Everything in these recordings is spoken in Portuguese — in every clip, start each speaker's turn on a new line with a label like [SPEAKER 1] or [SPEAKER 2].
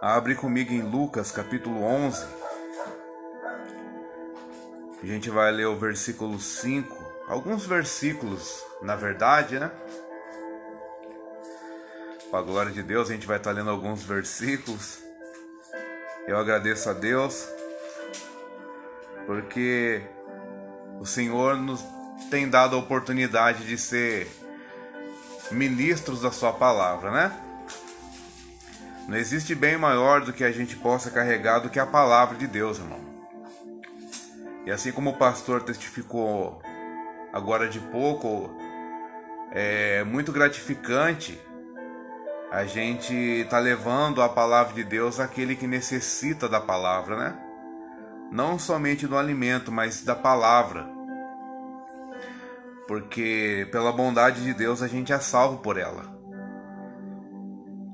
[SPEAKER 1] Abre comigo em Lucas capítulo 11. A gente vai ler o versículo 5. Alguns versículos, na verdade, né? Com a glória de Deus, a gente vai estar lendo alguns versículos. Eu agradeço a Deus, porque o Senhor nos tem dado a oportunidade de ser ministros da sua palavra, né? Não existe bem maior do que a gente possa carregar do que a palavra de Deus, irmão. E assim como o pastor testificou agora de pouco, é muito gratificante a gente tá levando a palavra de Deus àquele que necessita da palavra, né? Não somente do alimento, mas da palavra. Porque pela bondade de Deus a gente é salvo por ela.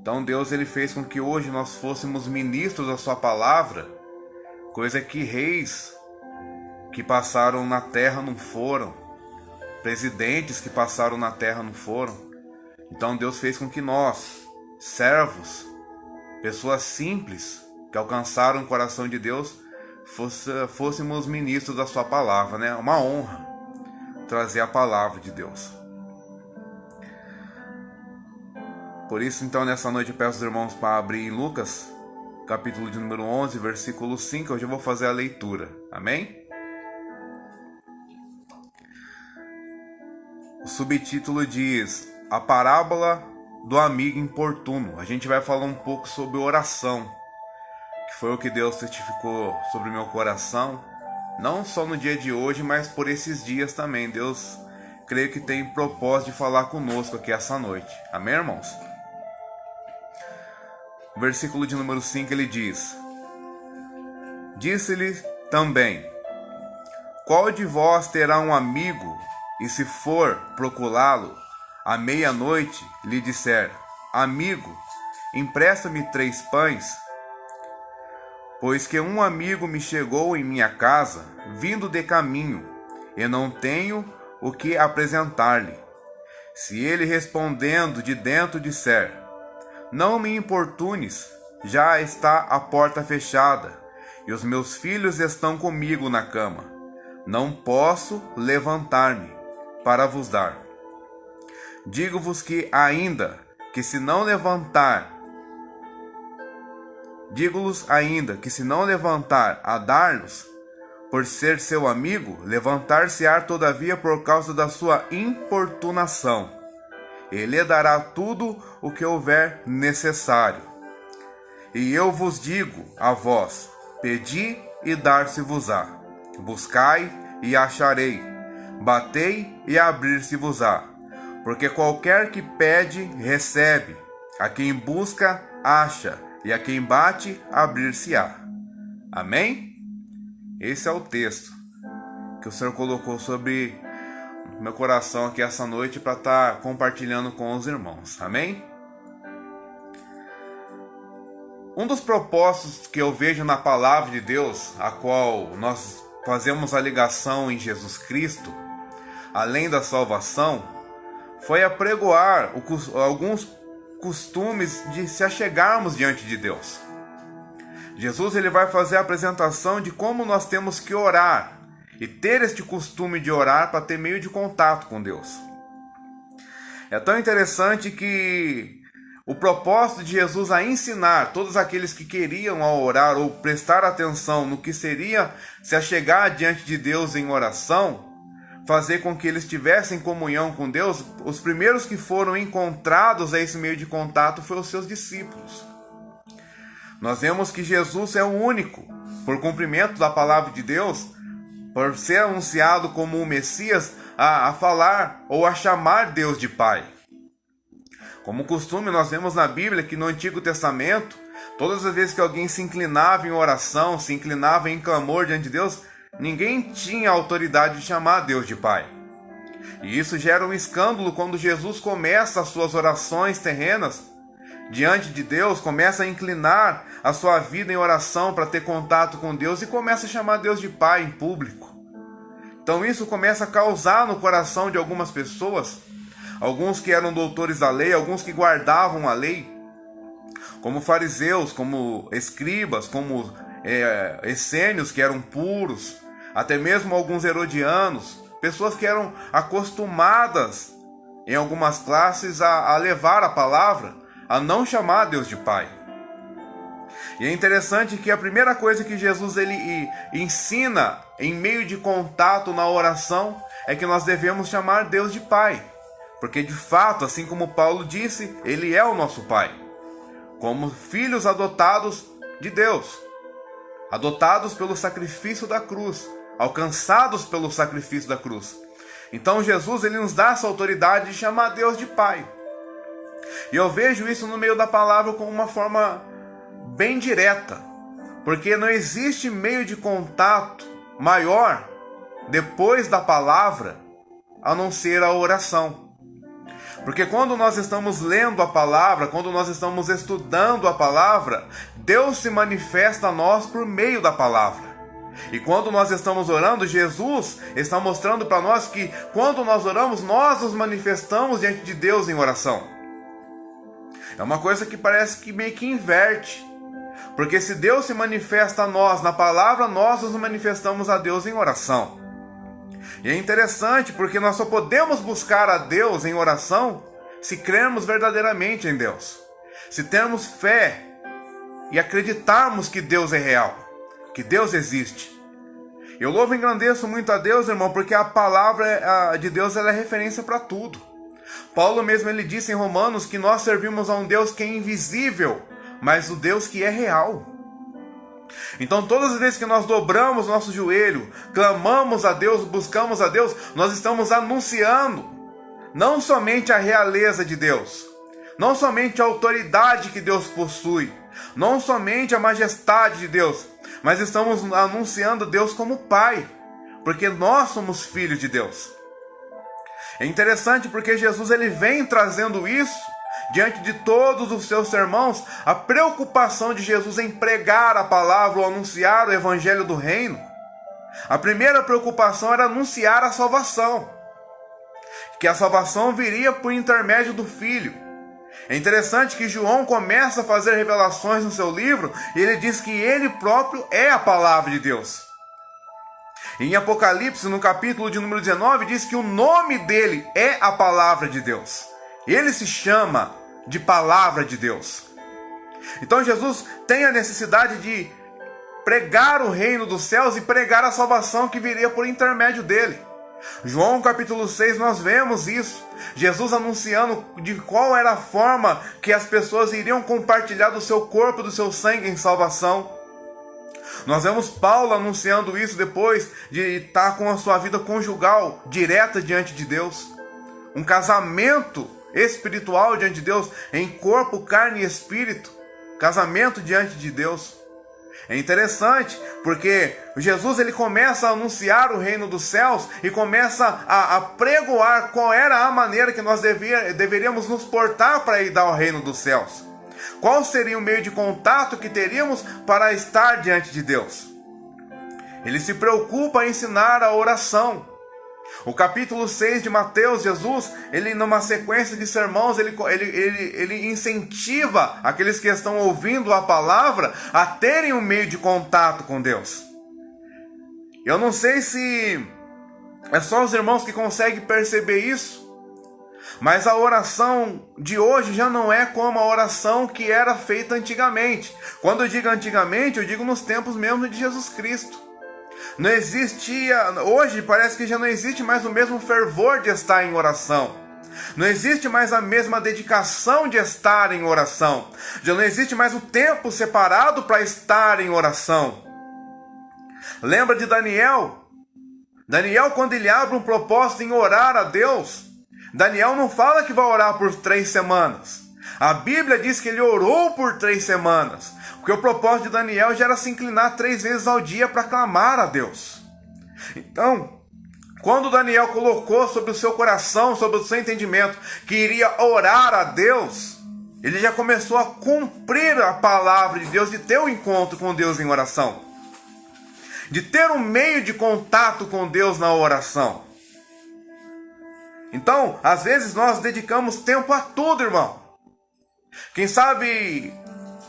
[SPEAKER 1] Então Deus ele fez com que hoje nós fôssemos ministros da sua palavra, coisa que reis que passaram na terra não foram, presidentes que passaram na terra não foram. Então Deus fez com que nós, servos, pessoas simples que alcançaram o coração de Deus, fôssemos ministros da sua palavra, né? Uma honra trazer a palavra de Deus. Por isso, então, nessa noite eu peço aos irmãos para abrir em Lucas, capítulo de número 11, versículo 5. Hoje eu vou fazer a leitura. Amém? O subtítulo diz: A parábola do amigo importuno. A gente vai falar um pouco sobre oração, que foi o que Deus testificou sobre o meu coração, não só no dia de hoje, mas por esses dias também. Deus, creio que tem propósito de falar conosco aqui essa noite. Amém, irmãos? O versículo de número 5 ele diz: Disse-lhe também: Qual de vós terá um amigo, e se for procurá-lo, à meia-noite lhe disser: Amigo, empresta-me 3 pães? Pois que um amigo me chegou em minha casa, vindo de caminho, e não tenho o que apresentar-lhe. Se ele respondendo de dentro disser: Não me importunes, já está a porta fechada, e os meus filhos estão comigo na cama. Não posso levantar-me para vos dar. Digo-vos que ainda que se não levantar, digo-vos ainda que se não levantar a dar-nos, por ser seu amigo, levantar-se-á todavia por causa da sua importunação. Ele dará tudo o que houver necessário. E eu vos digo a vós: pedi e dar-se-vos-á. Buscai e acharei. Batei e abrir-se-vos-á. Porque qualquer que pede, recebe. A quem busca, acha. E a quem bate, abrir-se-á. Amém? Esse é o texto que o Senhor colocou sobre meu coração aqui essa noite para estar compartilhando com os irmãos. Amém? Um dos propósitos que eu vejo na palavra de Deus, a qual nós fazemos a ligação em Jesus Cristo, além da salvação, foi apregoar alguns costumes de se achegarmos diante de Deus. Jesus ele vai fazer a apresentação de como nós temos que orar e ter este costume de orar para ter meio de contato com Deus. É tão interessante que o propósito de Jesus a ensinar todos aqueles que queriam ao orar ou prestar atenção no que seria se achegar diante de Deus em oração, fazer com que eles tivessem comunhão com Deus, os primeiros que foram encontrados a esse meio de contato foram os seus discípulos. Nós vemos que Jesus é o único, por cumprimento da palavra de Deus, por ser anunciado como o Messias, a falar ou a chamar Deus de Pai. Como costume, nós vemos na Bíblia que no Antigo Testamento, todas as vezes que alguém se inclinava em oração, se inclinava em clamor diante de Deus, ninguém tinha a autoridade de chamar Deus de Pai. E isso gera um escândalo quando Jesus começa as suas orações terrenas diante de Deus, começa a inclinar a sua vida em oração para ter contato com Deus e começa a chamar Deus de Pai em público. Então isso começa a causar no coração de algumas pessoas, alguns que eram doutores da lei, alguns que guardavam a lei, como fariseus, como escribas, como essênios, que eram puros, até mesmo alguns herodianos, pessoas que eram acostumadas em algumas classes a levar a palavra, a não chamar Deus de Pai. E é interessante que a primeira coisa que Jesus ele ensina em meio de contato na oração é que nós devemos chamar Deus de Pai. Porque de fato, assim como Paulo disse, Ele é o nosso Pai. Como filhos adotados de Deus. Adotados pelo sacrifício da cruz. Alcançados pelo sacrifício da cruz. Então Jesus ele nos dá essa autoridade de chamar Deus de Pai. E eu vejo isso no meio da palavra como uma forma bem direta. Porque não existe meio de contato maior depois da palavra a não ser a oração. Porque quando nós estamos lendo a palavra, quando nós estamos estudando a palavra, Deus se manifesta a nós por meio da palavra. E quando nós estamos orando, Jesus está mostrando para nós que quando nós oramos, nós nos manifestamos diante de Deus em oração. É uma coisa que parece que meio que inverte. Porque se Deus se manifesta a nós na palavra, nós nos manifestamos a Deus em oração. E é interessante porque nós só podemos buscar a Deus em oração se crermos verdadeiramente em Deus. Se termos fé e acreditarmos que Deus é real, que Deus existe. Eu louvo e engrandeço muito a Deus, irmão, porque a palavra de Deus ela é referência para tudo. Paulo mesmo ele disse em Romanos que nós servimos a um Deus que é invisível, mas o Deus que é real. Então todas as vezes que nós dobramos nosso joelho, clamamos a Deus, buscamos a Deus, nós estamos anunciando não somente a realeza de Deus, não somente a autoridade que Deus possui, não somente a majestade de Deus, mas estamos anunciando Deus como Pai, porque nós somos filhos de Deus. É interessante porque Jesus ele vem trazendo isso diante de todos os seus sermãos, a preocupação de Jesus em pregar a palavra ou anunciar o evangelho do reino. A primeira preocupação era anunciar a salvação, que a salvação viria por intermédio do Filho. É interessante que João começa a fazer revelações no seu livro e ele diz que ele próprio é a palavra de Deus. Em Apocalipse, no capítulo de número 19, diz que o nome dele é a palavra de Deus. Ele se chama de palavra de Deus. Então Jesus tem a necessidade de pregar o reino dos céus e pregar a salvação que viria por intermédio dele. João capítulo 6 nós vemos isso. Jesus anunciando de qual era a forma que as pessoas iriam compartilhar do seu corpo, do seu sangue em salvação. Nós vemos Paulo anunciando isso depois de estar com a sua vida conjugal direta diante de Deus. Um casamento espiritual diante de Deus, em corpo, carne e espírito. Casamento diante de Deus. É interessante, porque Jesus ele começa a anunciar o reino dos céus e começa a pregoar qual era a maneira que nós deveríamos nos portar para ir ao reino dos céus. Qual seria o meio de contato que teríamos para estar diante de Deus? Ele se preocupa em ensinar a oração. O capítulo 6 de Mateus, Jesus, ele numa sequência de sermãos, ele incentiva aqueles que estão ouvindo a palavra a terem um meio de contato com Deus. Eu não sei se é só os irmãos que conseguem perceber isso, mas a oração de hoje já não é como a oração que era feita antigamente. Quando eu digo antigamente, eu digo nos tempos mesmo de Jesus Cristo. Não existia, hoje parece que já não existe mais o mesmo fervor de estar em oração. Não existe mais a mesma dedicação de estar em oração. Já não existe mais o tempo separado para estar em oração. Lembra de Daniel? Daniel, quando ele abre um propósito em orar a Deus, Daniel não fala que vai orar por 3 semanas. A Bíblia diz que ele orou por 3 semanas. Porque o propósito de Daniel já era se inclinar 3 vezes ao dia para clamar a Deus. Então, quando Daniel colocou sobre o seu coração, sobre o seu entendimento, que iria orar a Deus, ele já começou a cumprir a palavra de Deus, de ter um encontro com Deus em oração. De ter um meio de contato com Deus na oração. Então, às vezes nós dedicamos tempo a tudo, irmão. Quem sabe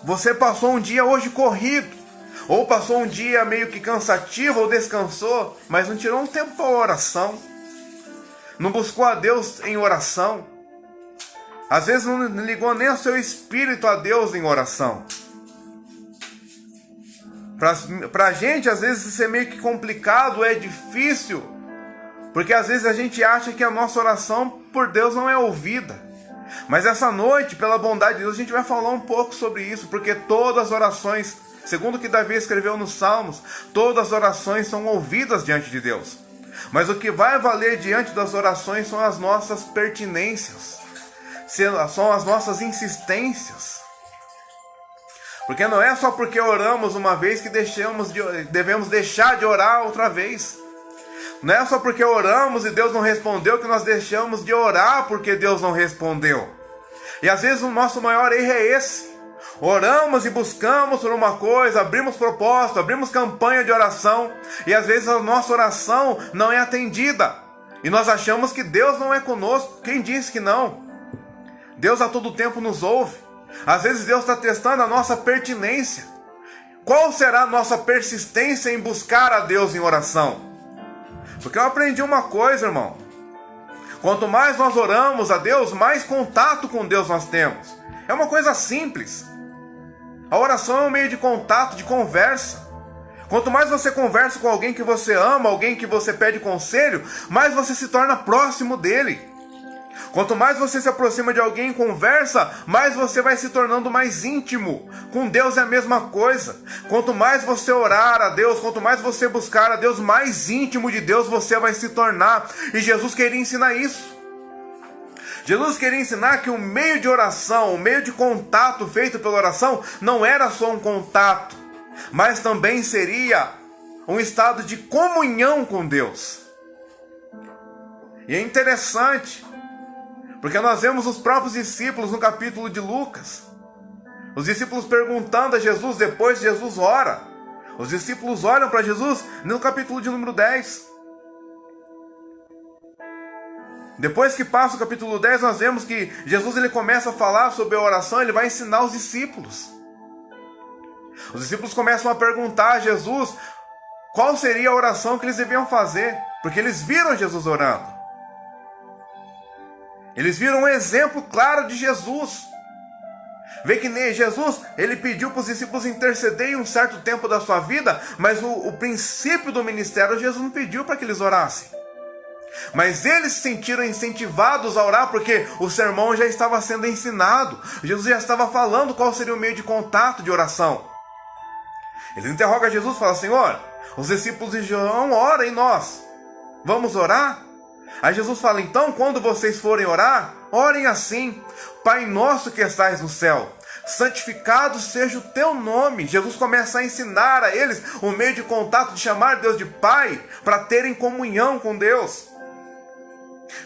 [SPEAKER 1] você passou um dia hoje corrido, ou passou um dia meio que cansativo, ou descansou, mas não tirou um tempo para oração, não buscou a Deus em oração, às vezes não ligou nem o seu espírito a Deus em oração. Pra gente, às vezes, isso é meio que complicado, é difícil, porque às vezes a gente acha que a nossa oração por Deus não é ouvida. Mas essa noite, pela bondade de Deus, a gente vai falar um pouco sobre isso, porque todas as orações, segundo o que Davi escreveu nos Salmos, todas as orações são ouvidas diante de Deus. Mas o que vai valer diante das orações são as nossas pertinências, são as nossas insistências. Porque não é só porque oramos uma vez que devemos deixar de orar outra vez. Não é só porque oramos e Deus não respondeu que nós deixamos de orar porque Deus não respondeu. E às vezes o nosso maior erro é esse. Oramos e buscamos por uma coisa, abrimos propósito, abrimos campanha de oração, e às vezes a nossa oração não é atendida. E nós achamos que Deus não é conosco. Quem disse que não? Deus a todo tempo nos ouve. Às vezes Deus está testando a nossa pertinência. Qual será a nossa persistência em buscar a Deus em oração? Porque eu aprendi uma coisa, irmão. Quanto mais nós oramos a Deus, mais contato com Deus nós temos. É uma coisa simples. A oração é um meio de contato, de conversa. Quanto mais você conversa com alguém que você ama, alguém que você pede conselho, mais você se torna próximo dele. Quanto mais você se aproxima de alguém e conversa, mais você vai se tornando mais íntimo. Com Deus é a mesma coisa. Quanto mais você orar a Deus, quanto mais você buscar a Deus, mais íntimo de Deus você vai se tornar. E Jesus queria ensinar isso. Jesus queria ensinar que o meio de oração, o meio de contato feito pela oração, não era só um contato, mas também seria um estado de comunhão com Deus. E é interessante, porque nós vemos os próprios discípulos no capítulo de Lucas. Os discípulos perguntando a Jesus depois Jesus ora. Os discípulos olham para Jesus no capítulo de número 10. Depois que passa o capítulo 10, nós vemos que Jesus ele começa a falar sobre a oração, ele vai ensinar os discípulos. Os discípulos começam a perguntar a Jesus qual seria a oração que eles deviam fazer, porque eles viram Jesus orando. Eles viram um exemplo claro de Jesus. Vê que Jesus, ele pediu para os discípulos intercederem um certo tempo da sua vida, mas o princípio do ministério, Jesus não pediu para que eles orassem. Mas eles se sentiram incentivados a orar, porque o sermão já estava sendo ensinado. Jesus já estava falando qual seria o meio de contato de oração. Eles interrogam Jesus e falam: Senhor, os discípulos de João oram e nós vamos orar? Aí Jesus fala: então, quando vocês forem orar, orem assim: Pai nosso que estais no céu, santificado seja o teu nome. Jesus começa a ensinar a eles o meio de contato, de chamar Deus de Pai, para terem comunhão com Deus.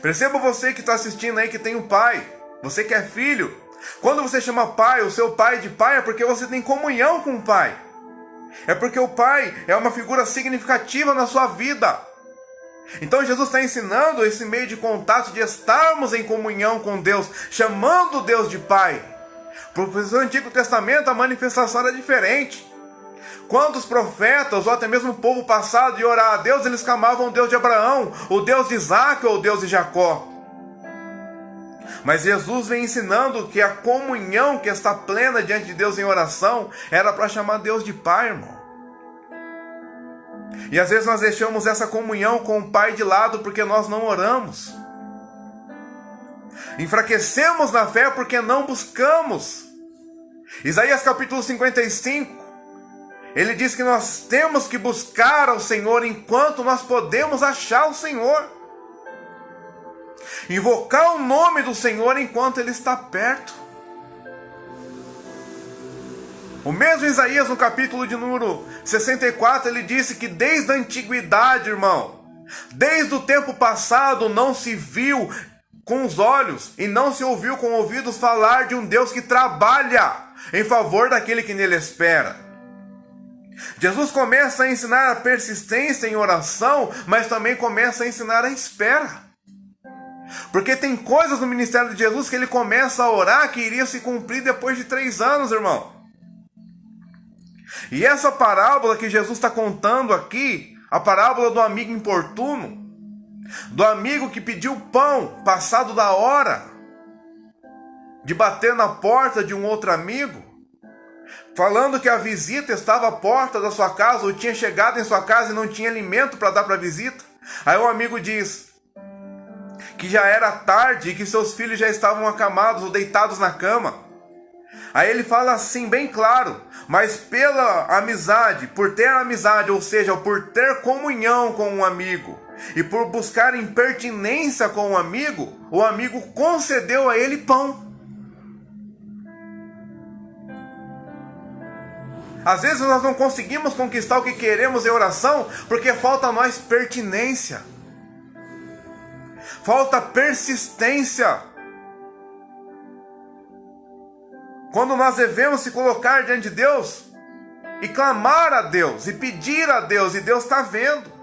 [SPEAKER 1] Perceba você que está assistindo aí, que tem um pai, você que é filho. Quando você chama pai, o seu pai de pai, é porque você tem comunhão com o pai. É porque o pai é uma figura significativa na sua vida. Então Jesus está ensinando esse meio de contato, de estarmos em comunhão com Deus, chamando Deus de Pai. Porque no Antigo Testamento a manifestação era diferente. Quando os profetas, ou até mesmo o povo passado, de orar a Deus, eles clamavam o Deus de Abraão, o Deus de Isaac ou o Deus de Jacó. Mas Jesus vem ensinando que a comunhão que está plena diante de Deus em oração era para chamar Deus de Pai, irmão. E às vezes nós deixamos essa comunhão com o Pai de lado porque nós não oramos. Enfraquecemos na fé porque não buscamos. Isaías capítulo 55, ele diz que nós temos que buscar ao Senhor enquanto nós podemos achar o Senhor. Invocar o nome do Senhor enquanto Ele está perto. O mesmo Isaías, no capítulo de número 64, ele disse que desde a antiguidade, irmão, desde o tempo passado não se viu com os olhos e não se ouviu com ouvidos falar de um Deus que trabalha em favor daquele que nele espera. Jesus começa a ensinar a persistência em oração, mas também começa a ensinar a espera. Porque tem coisas no ministério de Jesus que ele começa a orar que iriam se cumprir depois de 3 anos, irmão. E essa parábola que Jesus está contando aqui, a parábola do amigo importuno, do amigo que pediu pão passado da hora de bater na porta de um outro amigo, falando que a visita estava à porta da sua casa, ou tinha chegado em sua casa e não tinha alimento para dar para a visita. Aí o amigo diz que já era tarde e que seus filhos já estavam acamados ou deitados na cama. Aí ele fala assim, bem claro: mas pela amizade, por ter amizade, ou seja, por ter comunhão com um amigo, e por buscar impertinência com o amigo concedeu a ele pão. Às vezes nós não conseguimos conquistar o que queremos em oração porque falta a nós pertinência, falta persistência. Quando nós devemos se colocar diante de Deus e clamar a Deus e pedir a Deus, e Deus está vendo,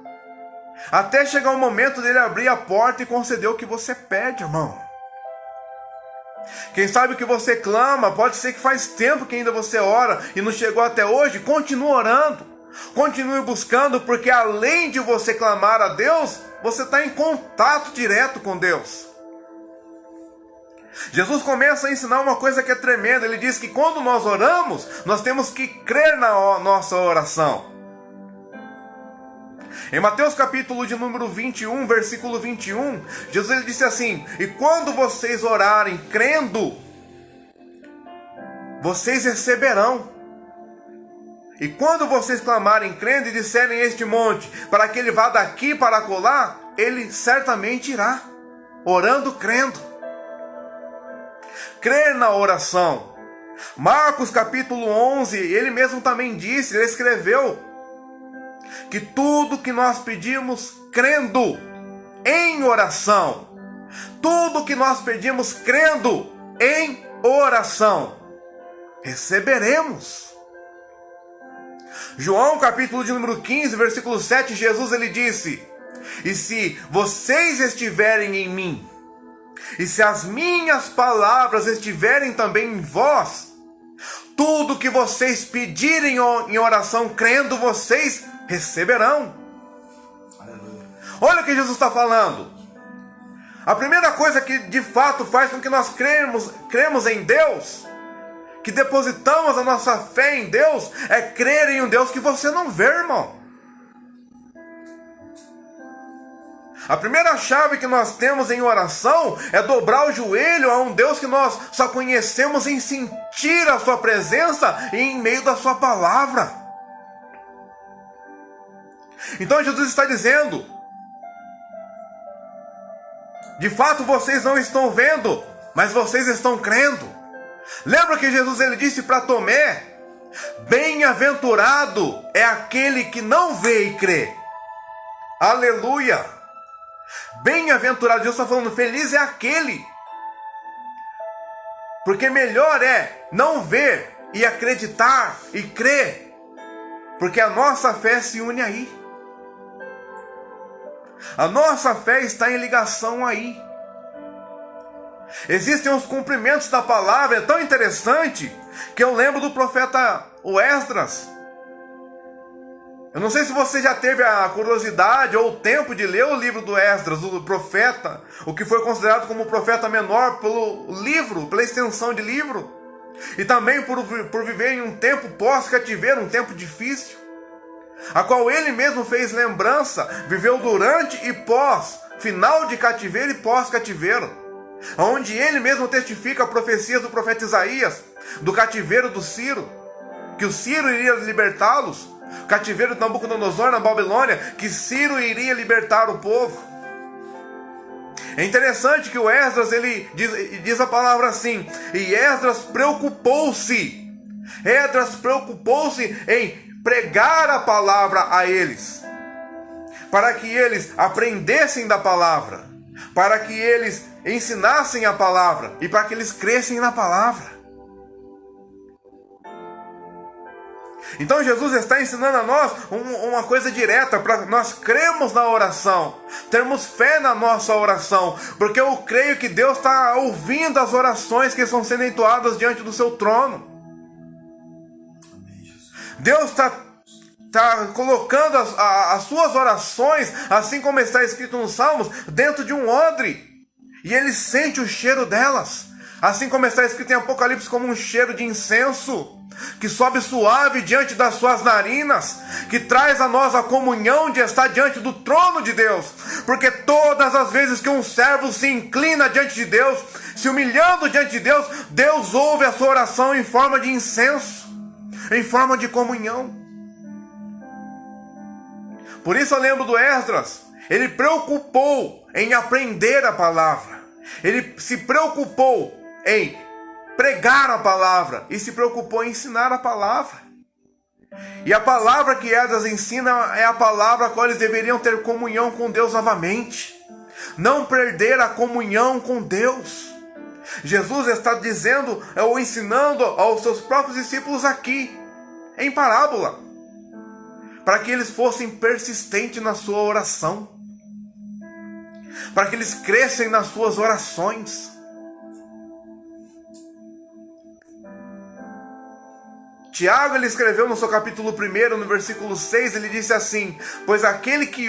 [SPEAKER 1] até chegar o momento dele abrir a porta e conceder o que você pede, irmão. Quem sabe o que você clama, pode ser que faz tempo que ainda você ora e não chegou até hoje. Continue orando, continue buscando, porque além de você clamar a Deus, você está em contato direto com Deus. Jesus começa a ensinar uma coisa que é tremenda. Ele diz que quando nós oramos, nós temos que crer na nossa oração. Em Mateus capítulo de número 21, versículo 21, Jesus ele disse assim: e quando vocês orarem crendo, vocês receberão. E quando vocês clamarem crendo e disserem este monte, para que ele vá daqui para acolá, ele certamente irá, orando crendo. Crer na oração. Marcos capítulo 11, ele mesmo também disse, ele escreveu que tudo que nós pedimos crendo em oração, tudo que nós pedimos crendo em oração, receberemos. João capítulo de número 15, versículo 7, Jesus ele disse: e se vocês estiverem em mim, e se as minhas palavras estiverem também em vós, tudo que vocês pedirem em oração crendo, vocês receberão. Aleluia. Olha o que Jesus está falando. A primeira coisa que de fato faz com que nós cremos em Deus, que depositamos a nossa fé em Deus, é crer em um Deus que você não vê, irmão. A primeira chave que nós temos em oração é dobrar o joelho a um Deus que nós só conhecemos em sentir a sua presença e em meio da sua palavra. Então Jesus está dizendo: de fato vocês não estão vendo, mas vocês estão crendo. Lembra que Jesus ele disse para Tomé: bem-aventurado é aquele que não vê e crê. Aleluia! Bem-aventurado, Jesus está falando, feliz é aquele. Porque melhor é não ver e acreditar e crer, porque a nossa fé se une aí. A nossa fé está em ligação aí. Existem os cumprimentos da palavra. É tão interessante que eu lembro do profeta Esdras. Eu não sei se você já teve a curiosidade ou o tempo de ler o livro do Esdras, o profeta, o que foi considerado como o profeta menor pelo livro, pela extensão de livro, e também por viver em um tempo pós-cativeiro, um tempo difícil, a qual ele mesmo fez lembrança, viveu durante e pós, final de cativeiro e pós-cativeiro, onde ele mesmo testifica profecias do profeta Isaías, do cativeiro do Ciro, que o Ciro iria libertá-los, cativeiro de Nabucodonosor na Babilônia, que Ciro iria libertar o povo. É interessante que o Esdras, ele diz a palavra assim, e Esdras preocupou-se em pregar a palavra a eles, para que eles aprendessem da palavra, para que eles ensinassem a palavra e para que eles crescem na palavra. Então Jesus está ensinando a nós uma coisa direta, para nós cremos na oração, termos fé na nossa oração, porque eu creio que Deus está ouvindo as orações que estão sendo entoadas diante do seu trono. Deus está colocando as suas orações, assim como está escrito nos Salmos, dentro de um odre. E Ele sente o cheiro delas. Assim como está escrito em Apocalipse, como um cheiro de incenso, que sobe suave diante das suas narinas, que traz a nós a comunhão de estar diante do trono de Deus. Porque todas as vezes que um servo se inclina diante de Deus, se humilhando diante de Deus, Deus ouve a sua oração em forma de incenso, em forma de comunhão. Por isso eu lembro do Esdras. Ele preocupou em aprender a palavra. Ele se preocupou em pregar a palavra e se preocupou em ensinar a palavra. E a palavra que Esdras ensina é a palavra a qual eles deveriam ter comunhão com Deus novamente. Não perder a comunhão com Deus. Jesus está dizendo ou ensinando aos seus próprios discípulos aqui, em parábola, para que eles fossem persistentes na sua oração, para que eles crescem nas suas orações. Tiago, ele escreveu no seu capítulo 1, no versículo 6, ele disse assim: pois aquele que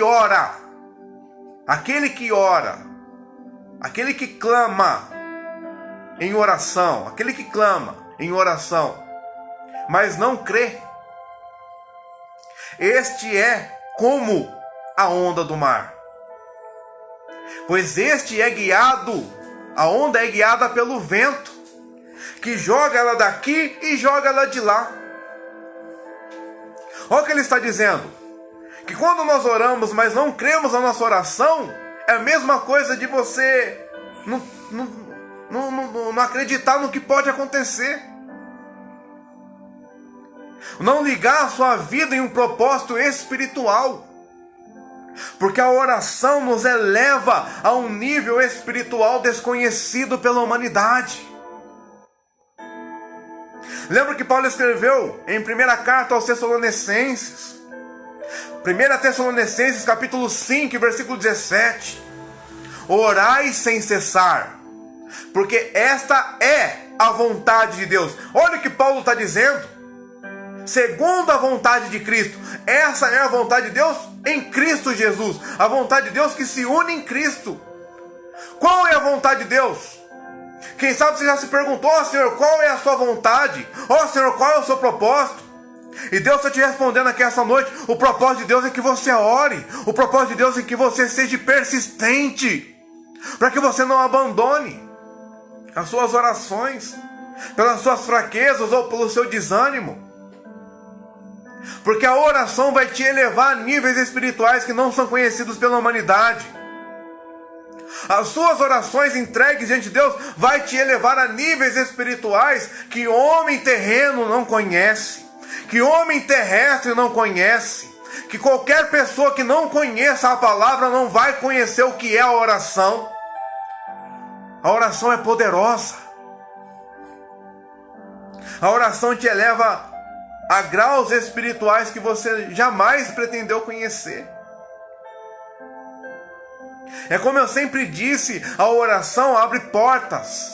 [SPEAKER 1] clama em oração, mas não crê, este é como a onda do mar. Pois a onda é guiada pelo vento, que joga ela daqui e joga ela de lá. Olha o que ele está dizendo. Que quando nós oramos, mas não cremos na nossa oração, é a mesma coisa de você não acreditar no que pode acontecer. Não ligar a sua vida em um propósito espiritual. Porque a oração nos eleva a um nível espiritual desconhecido pela humanidade. Lembra que Paulo escreveu em primeira carta aos Tessalonicenses, 1 Tessalonicenses capítulo 5, versículo 17: orai sem cessar, porque esta é a vontade de Deus. Olha o que Paulo está dizendo. Segundo a vontade de Cristo. Essa é a vontade de Deus em Cristo Jesus. A vontade de Deus que se une em Cristo. Qual é a vontade de Deus? Quem sabe você já se perguntou: ó Senhor, qual é a sua vontade? Ó Senhor, qual é o seu propósito? E Deus está te respondendo aqui essa noite: o propósito de Deus é que você ore. O propósito de Deus é que você seja persistente, para que você não abandone as suas orações pelas suas fraquezas ou pelo seu desânimo. Porque a oração vai te elevar a níveis espirituais que não são conhecidos pela humanidade. As suas orações entregues diante de Deus vai te elevar a níveis espirituais que homem terreno não conhece, que homem terrestre não conhece, que qualquer pessoa que não conheça a palavra não vai conhecer o que é a oração. A oração é poderosa. A oração te eleva a graus espirituais que você jamais pretendeu conhecer. É como eu sempre disse, a oração abre portas.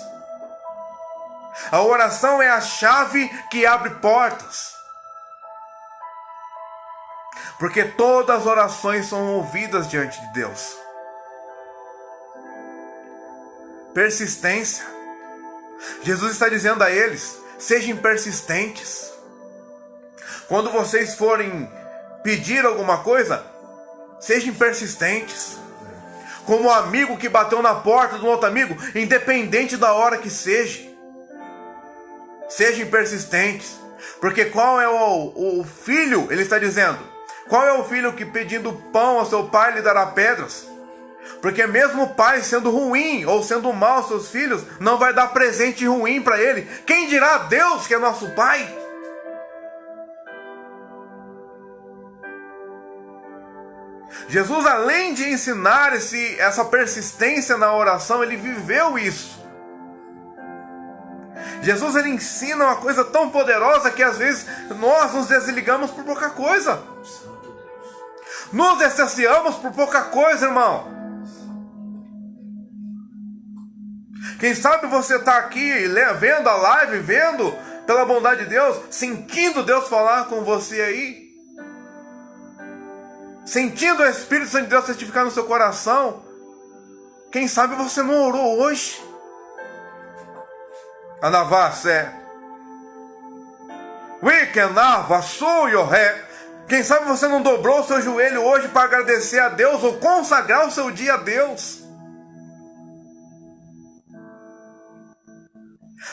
[SPEAKER 1] A oração é a chave que abre portas. Porque todas as orações são ouvidas diante de Deus. Persistência. Jesus está dizendo a eles: sejam persistentes. Quando vocês forem pedir alguma coisa, sejam persistentes. Como o amigo que bateu na porta do outro amigo, independente da hora que seja. Sejam persistentes. Porque qual é o filho, ele está dizendo, qual é o filho que pedindo pão ao seu pai lhe dará pedras? Porque mesmo o pai sendo ruim ou sendo mau aos seus filhos, não vai dar presente ruim para ele. Quem dirá Deus, que é nosso pai? Jesus, além de ensinar essa persistência na oração, ele viveu isso. Jesus, ele ensina uma coisa tão poderosa que às vezes nós nos desligamos por pouca coisa. Nos extasiamos por pouca coisa, irmão. Quem sabe você está aqui vendo a live, vendo pela bondade de Deus, sentindo Deus falar com você aí, sentindo o Espírito Santo de Deus testificar no seu coração. Quem sabe você não orou hoje? Anavassé. Quem sabe você não dobrou o seu joelho hoje para agradecer a Deus ou consagrar o seu dia a Deus?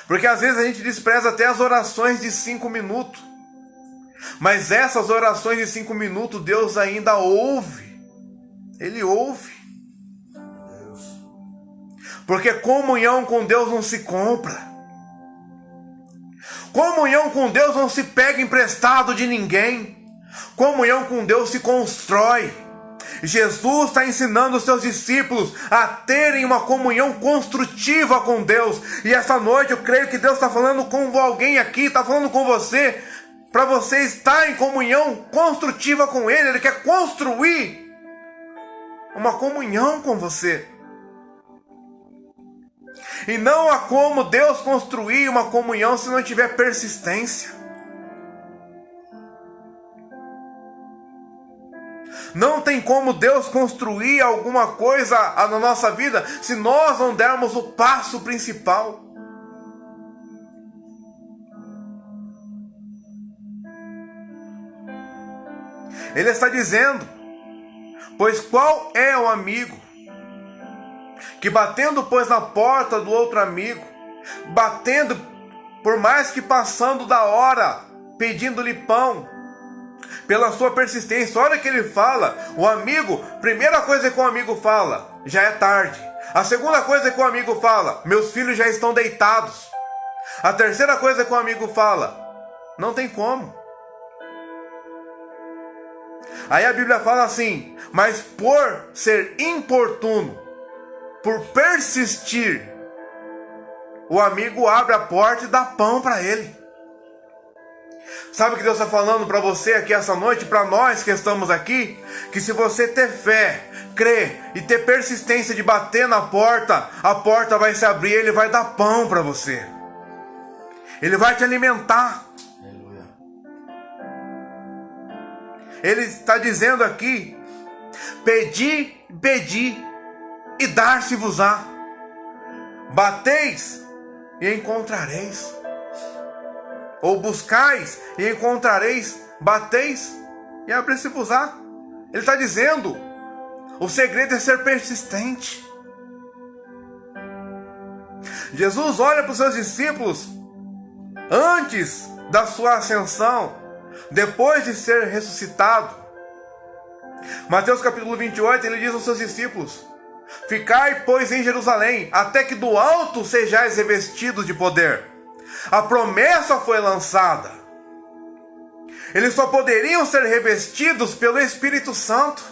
[SPEAKER 1] Porque às vezes a gente despreza até as orações de 5 minutos. Mas essas orações de 5 minutos Deus ainda ouve. Ele ouve. Porque comunhão com Deus não se compra. Comunhão com Deus não se pega emprestado de ninguém. Comunhão com Deus se constrói. Jesus está ensinando os seus discípulos a terem uma comunhão construtiva com Deus. E essa noite eu creio que Deus está falando com alguém aqui, está falando com você, para você estar em comunhão construtiva com Ele. Ele quer construir uma comunhão com você. E não há como Deus construir uma comunhão se não tiver persistência. Não tem como Deus construir alguma coisa na nossa vida se nós não dermos o passo principal. Ele está dizendo: pois qual é o amigo que batendo, pois, na porta do outro amigo, batendo, por mais que passando da hora, pedindo-lhe pão, pela sua persistência. Olha que ele fala, o amigo, primeira coisa que o amigo fala, já é tarde. A segunda coisa que o amigo fala, meus filhos já estão deitados. A terceira coisa que o amigo fala, não tem como. Aí a Bíblia fala assim, mas por ser importuno, por persistir, o amigo abre a porta e dá pão para ele. Sabe o que Deus está falando para você aqui essa noite, para nós que estamos aqui? Que se você ter fé, crer e ter persistência de bater na porta, a porta vai se abrir e Ele vai dar pão para você. Ele vai te alimentar. Ele está dizendo aqui, pedi, e dar-se-vos-á. Bateis e encontrareis. Ou buscais e encontrareis. Bateis e abrir-se-vos-á. Ele está dizendo, o segredo é ser persistente. Jesus olha para os seus discípulos antes da sua ascensão, depois de ser ressuscitado. Mateus capítulo 28, ele diz aos seus discípulos, ficai, pois, em Jerusalém, até que do alto sejais revestidos de poder. A promessa foi lançada. Eles só poderiam ser revestidos pelo Espírito Santo.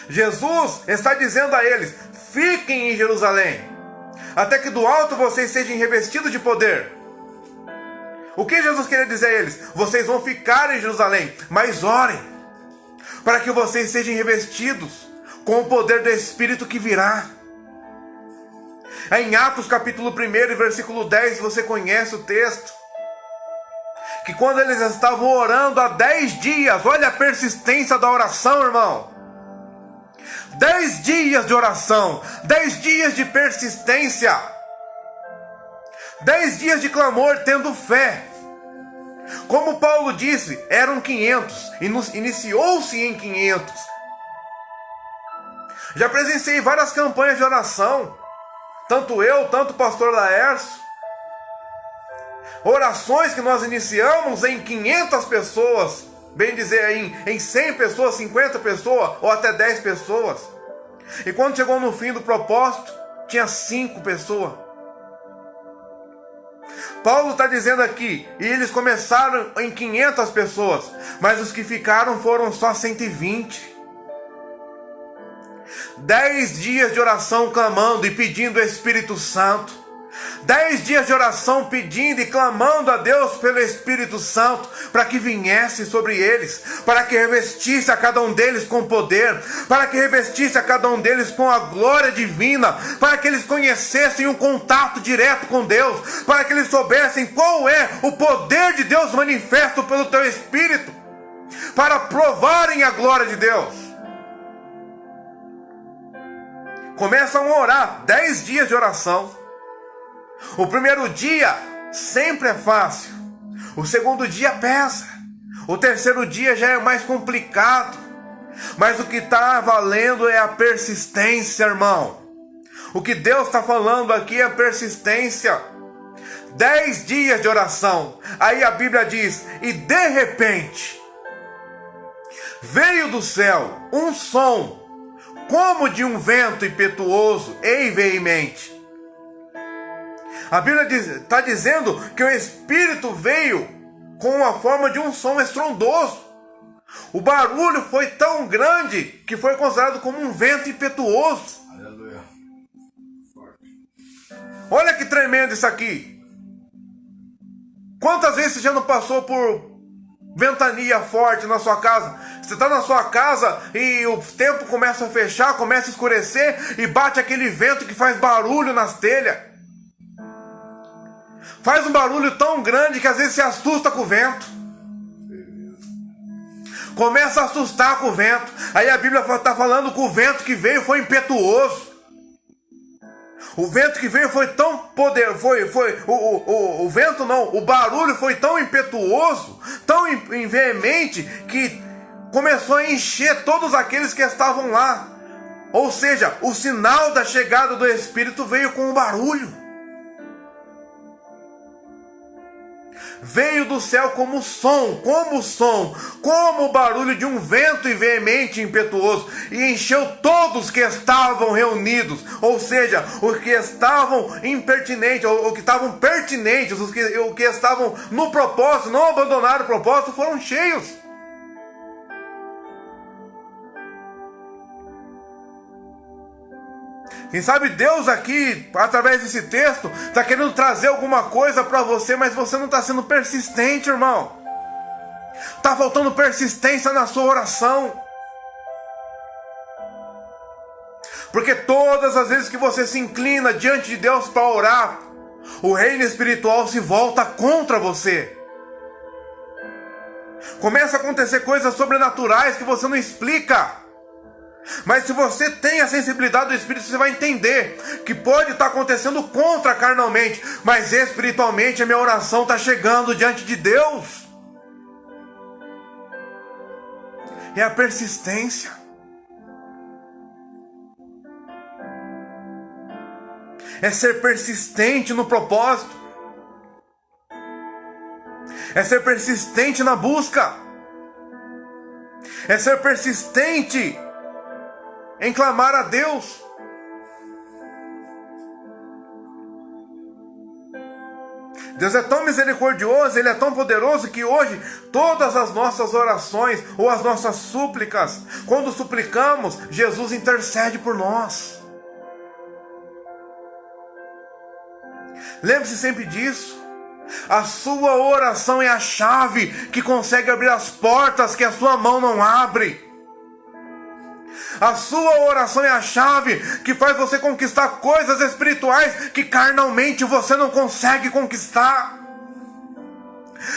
[SPEAKER 1] Jesus está dizendo a eles, fiquem em Jerusalém, até que do alto vocês sejam revestidos de poder. O que Jesus queria dizer a eles? Vocês vão ficar em Jerusalém, mas orem, para que vocês sejam revestidos com o poder do Espírito que virá. Em Atos capítulo 1, versículo 10, você conhece o texto, que quando eles estavam orando há 10 dias, olha a persistência da oração, irmão. 10 dias de oração, 10 dias de persistência, 10 dias de clamor, tendo fé. Como Paulo disse, eram 500, e iniciou-se em 500. Já presenciei várias campanhas de oração, tanto eu, tanto o pastor Laércio. Orações que nós iniciamos em 500 pessoas, bem dizer, em 100 pessoas, 50 pessoas, ou até 10 pessoas. E quando chegou no fim do propósito, tinha 5 pessoas. Paulo está dizendo aqui, e eles começaram em 500 pessoas, mas os que ficaram foram só 120. 10 dias de oração clamando e pedindo o Espírito Santo. 10 dias de oração pedindo e clamando a Deus pelo Espírito Santo para que viesse sobre eles, para que revestisse a cada um deles com poder, para que revestisse a cada um deles com a glória divina, para que eles conhecessem um contato direto com Deus, para que eles soubessem qual é o poder de Deus manifesto pelo teu Espírito, para provarem a glória de Deus. Começam a orar, 10 dias de oração. O primeiro dia sempre é fácil. O segundo dia pesa. O terceiro dia já é mais complicado. Mas o que está valendo é a persistência, irmão. O que Deus está falando aqui é persistência. 10 dias de oração. Aí a Bíblia diz: e de repente veio do céu um som como de um vento impetuoso e veemente. A Bíblia está dizendo que o Espírito veio com a forma de um som estrondoso. O barulho foi tão grande que foi considerado como um vento impetuoso.
[SPEAKER 2] Aleluia.
[SPEAKER 1] Olha que tremendo isso aqui. Quantas vezes você já não passou por ventania forte na sua casa? Você está na sua casa e o tempo começa a fechar, começa a escurecer e bate aquele vento que faz barulho nas telhas. Faz um barulho tão grande que às vezes se assusta com o vento. Começa a assustar com o vento. Aí a Bíblia está falando que o vento que veio foi impetuoso. O vento que veio foi tão poderoso, o vento não, o barulho foi tão impetuoso, tão veemente, que começou a encher todos aqueles que estavam lá. Ou seja, o sinal da chegada do Espírito veio com o barulho. Veio do céu como som, como o barulho de um vento veemente e impetuoso, e encheu todos que estavam reunidos, ou seja, os que estavam impertinentes, ou que estavam pertinentes, os que estavam no propósito, não abandonaram o propósito, foram cheios. Quem sabe Deus aqui, através desse texto, está querendo trazer alguma coisa para você, mas você não está sendo persistente, irmão. Está faltando persistência na sua oração. Porque todas as vezes que você se inclina diante de Deus para orar, o reino espiritual se volta contra você. Começa a acontecer coisas sobrenaturais que você não explica. Mas se você tem a sensibilidade do Espírito, você vai entender que pode estar acontecendo contra carnalmente, mas espiritualmente a minha oração está chegando diante de Deus. É a persistência. É ser persistente no propósito. É ser persistente na busca. É ser persistente em clamar a Deus. Deus é tão misericordioso, Ele é tão poderoso, que hoje todas as nossas orações ou as nossas súplicas, quando suplicamos, Jesus intercede por nós. Lembre-se sempre disso. A sua oração é a chave que consegue abrir as portas que a sua mão não abre. A sua oração é a chave que faz você conquistar coisas espirituais que carnalmente você não consegue conquistar.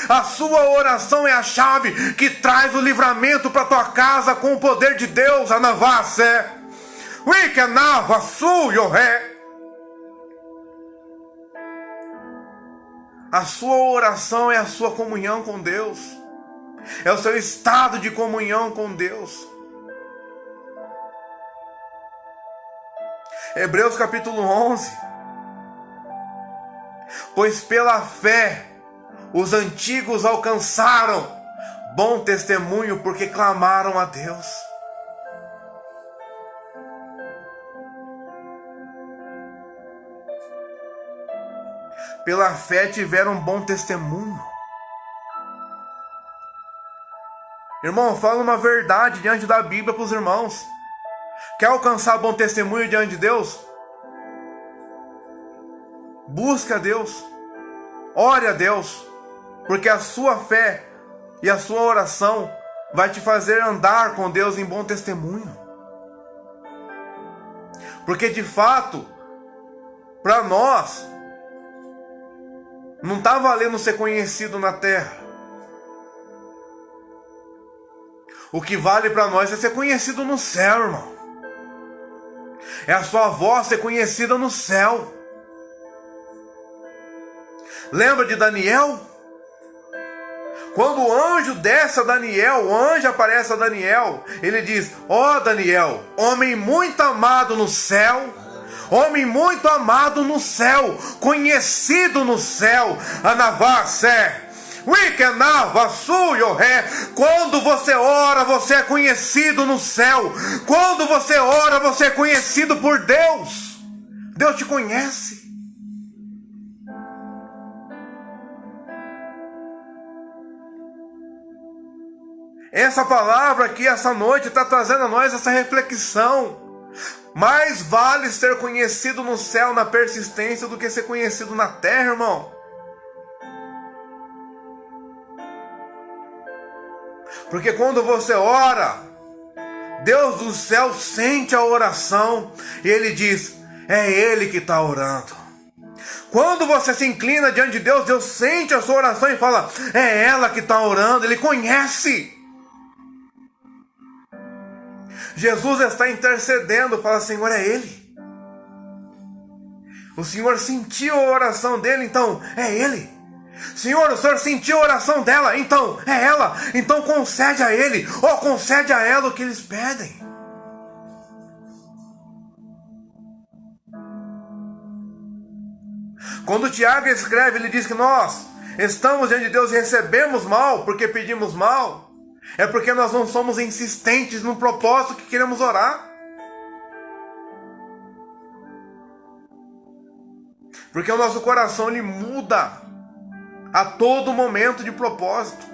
[SPEAKER 1] A sua oração é a chave que traz o livramento para tua casa com o poder de Deus. A sua oração é a sua comunhão com Deus. É o seu estado de comunhão com Deus. Hebreus capítulo 11. Pois pela fé os antigos alcançaram bom testemunho, porque clamaram a Deus. Pela fé tiveram bom testemunho. Irmão, fala uma verdade diante da Bíblia para os irmãos. Quer alcançar bom testemunho diante de Deus? busque a Deus, ore a Deus, porque a sua fé e a sua oração vai te fazer andar com Deus em bom testemunho. Porque de fato, para nós, não está valendo ser conhecido na terra. O que vale para nós é ser conhecido no céu, irmão. É a sua voz ser conhecida no céu. Lembra de Daniel? Quando o anjo desce a Daniel, o anjo aparece a Daniel, ele diz: ó Daniel, homem muito amado no céu, homem muito amado no céu, conhecido no céu, Anavassé. Quando você ora, você é conhecido no céu. Quando você ora, você é conhecido por Deus. Deus te conhece. Essa palavra aqui, essa noite, está trazendo a nós essa reflexão. Mais vale ser conhecido no céu na persistência do que ser conhecido na terra, irmão. Porque quando você ora, Deus do céu sente a oração e Ele diz: é Ele que está orando. Quando você se inclina diante de Deus, Deus sente a sua oração e fala: é ela que está orando. Ele conhece. Jesus está intercedendo, fala: Senhor, é Ele. O Senhor sentiu a oração dele, então é Ele. Senhor, o Senhor sentiu a oração dela, então é ela. Então concede a ele, ou concede a ela o que eles pedem. Quando Tiago escreve, ele diz que nós estamos diante de Deus e recebemos mal porque pedimos mal. É porque nós não somos insistentes no propósito que queremos orar. Porque o nosso coração ele muda a todo momento de propósito.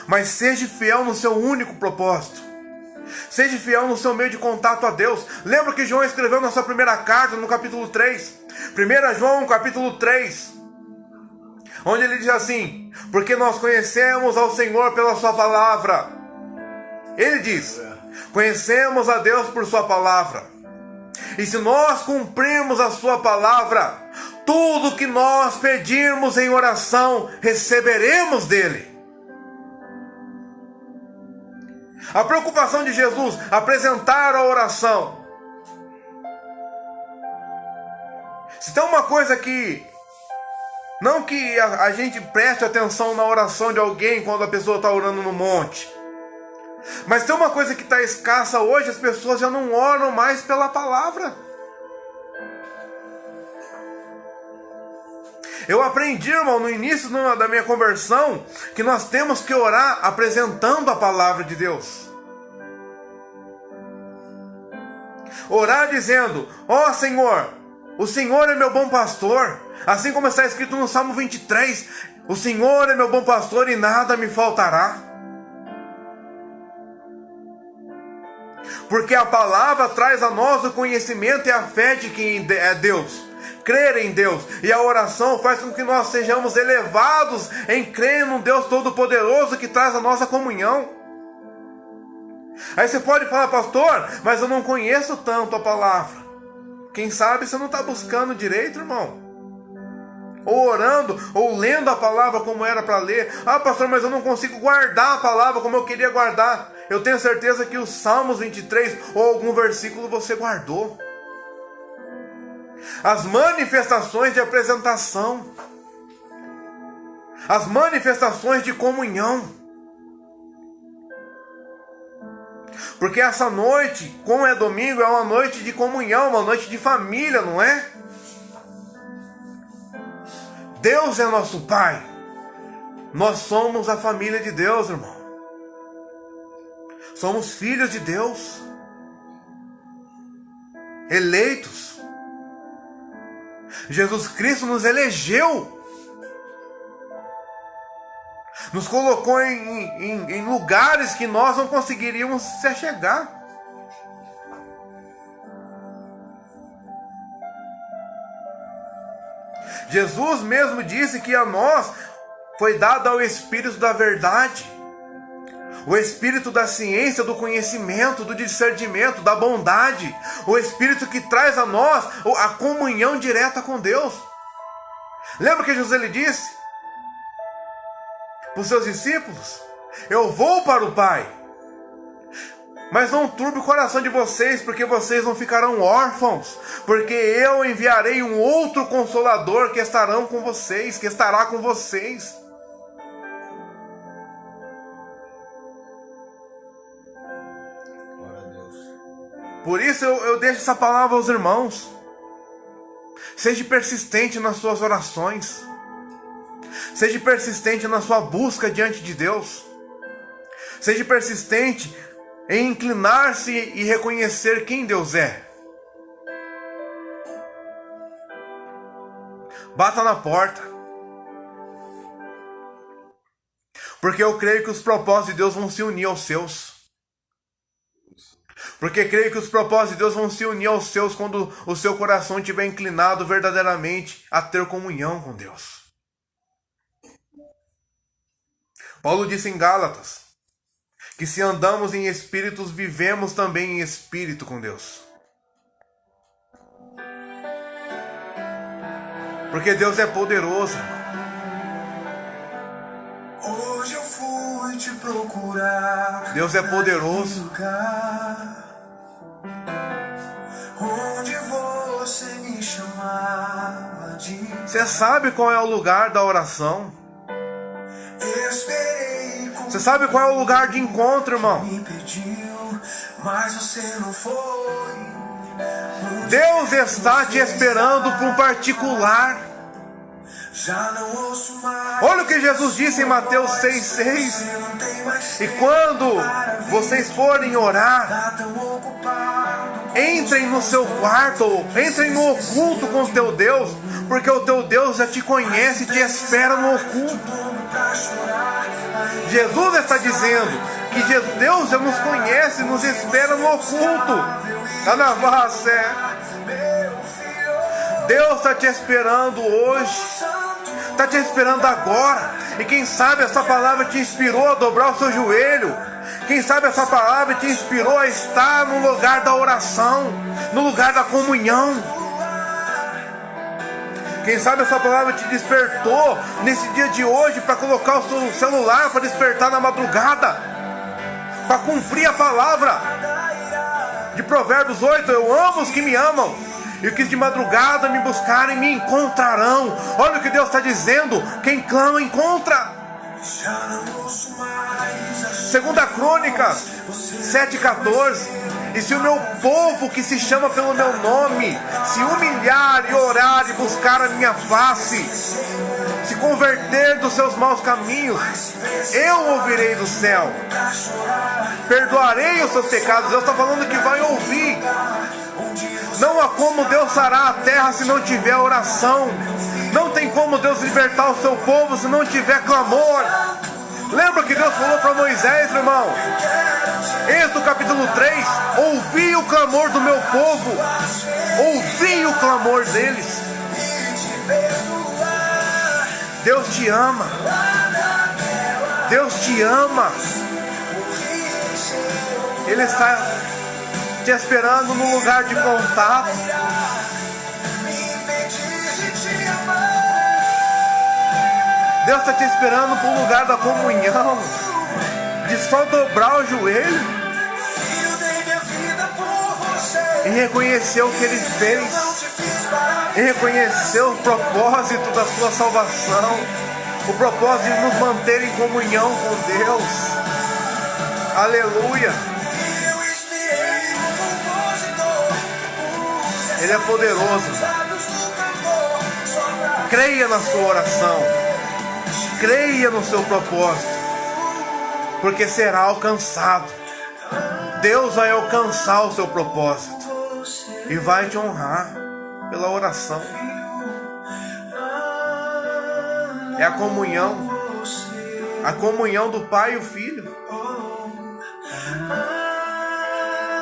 [SPEAKER 1] Mas seja fiel no seu único propósito. Seja fiel no seu meio de contato a Deus. Lembra que João escreveu na sua primeira carta, no capítulo 3. 1 João, capítulo 3. Onde ele diz assim: porque nós conhecemos ao Senhor pela sua palavra. Ele diz: conhecemos a Deus por sua palavra. E se nós cumprirmos a sua palavra, tudo que nós pedirmos em oração, receberemos dele. A preocupação de Jesus, apresentar a oração. Se tem uma coisa que, não que a gente preste atenção na oração de alguém quando a pessoa está orando no monte. Mas tem uma coisa que está escassa hoje, as pessoas já não oram mais pela palavra. Eu aprendi, irmão, no início da minha conversão, que nós temos que orar apresentando a palavra de Deus. Orar dizendo: ó Senhor, o Senhor é meu bom pastor. Assim como está escrito no Salmo 23, o Senhor é meu bom pastor e nada me faltará. Porque a palavra traz a nós o conhecimento e a fé de quem é Deus. Crer em Deus. E a oração faz com que nós sejamos elevados em crer num Deus Todo-Poderoso que traz a nossa comunhão. Aí você pode falar: pastor, mas eu não conheço tanto a palavra. Quem sabe você não está buscando direito, irmão. Ou orando, ou lendo a palavra como era para ler. Ah, pastor, mas eu não consigo guardar a palavra como eu queria guardar. Eu tenho certeza que os Salmos 23 ou algum versículo você guardou. As manifestações de apresentação, as manifestações de comunhão. Porque essa noite, como é domingo, é uma noite de comunhão, uma noite de família, não é? Deus é nosso Pai. Nós somos a família de Deus, irmão. Somos filhos de Deus, eleitos. Jesus Cristo nos elegeu, nos colocou em lugares que nós não conseguiríamos se chegar. Jesus mesmo disse que a nós foi dado o Espírito da verdade, o Espírito da ciência, do conhecimento, do discernimento, da bondade, o Espírito que traz a nós a comunhão direta com Deus. Lembra que Jesus ele disse para os seus discípulos: eu vou para o Pai, mas não turbe o coração de vocês, porque vocês não ficarão órfãos, porque eu enviarei um outro Consolador que estará com vocês.
[SPEAKER 2] Glória a Deus.
[SPEAKER 1] Por isso eu deixo essa palavra aos irmãos. Seja persistente nas suas orações. Seja persistente na sua busca diante de Deus. Seja persistente em inclinar-se e reconhecer quem Deus é. Bata na porta. Porque eu creio que os propósitos de Deus vão se unir aos seus. Porque creio que os propósitos de Deus vão se unir aos seus quando o seu coração estiver inclinado verdadeiramente a ter comunhão com Deus. Paulo disse em Gálatas que se andamos em espíritos, vivemos também em espírito com Deus. Porque Deus é poderoso.
[SPEAKER 2] Hoje eu fui te procurar.
[SPEAKER 1] Deus é poderoso.
[SPEAKER 2] Onde você me chamava de...
[SPEAKER 1] Você sabe qual é o lugar da oração?
[SPEAKER 2] Esperei.
[SPEAKER 1] Você sabe qual é o lugar de encontro, irmão?
[SPEAKER 2] Me pediu, mas você não foi.
[SPEAKER 1] Deus está te esperando para um particular.
[SPEAKER 2] Já não ouço mais.
[SPEAKER 1] Olha o que Jesus disse em Mateus 6,6. E quando vocês forem orar,
[SPEAKER 2] Tá tão ocupado.
[SPEAKER 1] entrem no seu quarto, entrem no oculto com o teu Deus, porque o teu Deus já te conhece e te espera no oculto.
[SPEAKER 2] Pra chorar.
[SPEAKER 1] Jesus está dizendo que Deus já nos conhece e nos espera no oculto. Está na Vacé. Deus está te esperando hoje, está te esperando agora. E quem sabe essa palavra te inspirou a dobrar o seu joelho. Quem sabe essa palavra te inspirou a estar no lugar da oração, no lugar da comunhão. Quem sabe essa palavra te despertou nesse dia de hoje para colocar o seu celular para despertar na madrugada, para cumprir a palavra de Provérbios 8: eu amo os que me amam, e os que de madrugada me buscarem me encontrarão. Olha o que Deus está dizendo: quem clama encontra.
[SPEAKER 2] Já não ouço mais.
[SPEAKER 1] Segunda Crônicas 7,14. E se o meu povo que se chama pelo meu nome se humilhar e orar e buscar a minha face, se converter dos seus maus caminhos, eu ouvirei do céu, perdoarei os seus pecados. Deus está falando que vai ouvir. Não há como Deus sarar a terra se não tiver oração. Não tem como Deus libertar o seu povo se não tiver clamor. Lembra que Deus falou para Moisés, meu irmão? Êxodo capítulo 3: ouvi o clamor do meu povo, ouvi o clamor deles. Deus te ama. Deus te ama. Ele está te esperando no lugar de contato. Deus está te esperando para o lugar da comunhão, de só dobrar o joelho e reconhecer o que Ele fez, e reconhecer o propósito da sua salvação, o propósito de nos manter em comunhão com Deus. Aleluia! Ele é poderoso. Creia na sua oração. Creia no seu propósito, porque será alcançado. Deus vai alcançar o seu propósito e vai te honrar pela oração. É a comunhão do Pai e o Filho.